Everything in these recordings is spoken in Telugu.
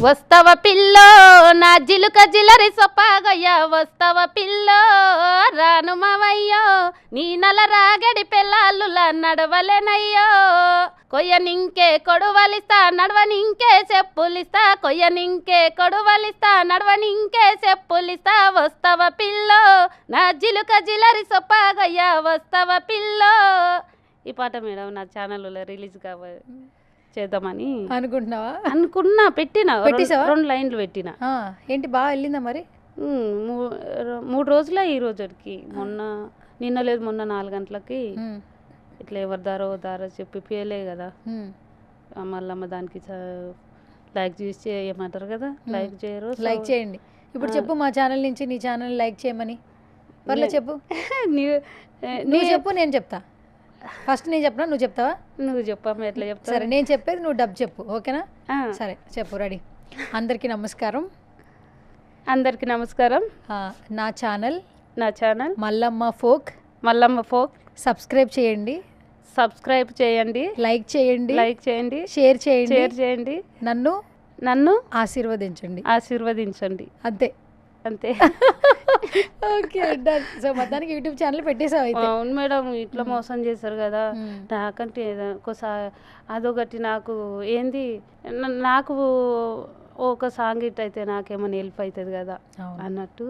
వస్తవ పిల్లో నా జిలుక జిలరి సొప్పాగయ్యా వస్తవ పిల్లో రాను మావయ్యో నీ నల రాగడి పెళ్ళాళ్ళులా నడవలేనయ్యో కొయ్యనింకే కొడువలిస్తా నడవనింకే చెప్పులిస్తా కొయ్యనింకే కొడువలిస్తా నడవనింకే చెప్పులిస్తా వస్తవ పిల్లో నా జిలుక జిలరి సొప్పాగయ్యా వస్తవ పిల్లో. ఈ పాట మేడం నా ఛానల్లో రిలీజ్ కావాలి చేద్దామని అనుకున్నా పెట్టిన 2 లైన్లు పెట్టిన. ఏంటి బాగా వెళ్ళిందా మరి? 3 రోజుల ఈ రోజుకి నిన్న లేదు మొన్న 4 గంటలకి ఇట్లా ఎవరి దారో చెప్పి పేలే కదా మళ్ళమ్మ దానికి లైక్ చేసి చేయమంటారు కదా లైక్ చేయరు. లైక్ చేయండి. ఇప్పుడు చెప్పు మా ఛానల్ నుంచి నీ ఛానల్ లైక్ చేయమని పర్లే చెప్పు. నువ్వు చెప్పు నేను చెప్తా. ఫస్ట్ నేను చెప్పనా నువ్వు చెప్తావా? నువ్వు చెప్పమ్మా ఎట్లా చెప్తా. సరే నేను చెప్పేది నువ్వు డబ్ చెప్పు ఓకేనా? సరే చెప్పు రెడీ. అందరికీ నమస్కారం. అందరికీ నమస్కారం. నా ఛానల్ మల్లమ్మ ఫోక్ సబ్స్క్రైబ్ చేయండి, లైక్ చేయండి, షేర్ చేయండి, నన్ను ఆశీర్వదించండి అంతే. Okay done. సో మొత్తానికి యూట్యూబ్ ఛానల్ పెట్టేసావు అయితే? అవును మేడం, ఇట్లా మోసం చేశారు కదా నాకంటే ఒకసారి అదొకటి నాకు ఏంది నాకు ఒక సాంగ్ ఇట్ అయితే నాకేమైనా హెల్ప్ అవుతుంది కదా అన్నట్టు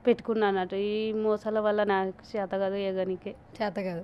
పెట్టుకున్నా అన్నట్టు. ఈ మోసాల వల్ల నాకు చేత కాదు ఎగనికే చేత కాదు.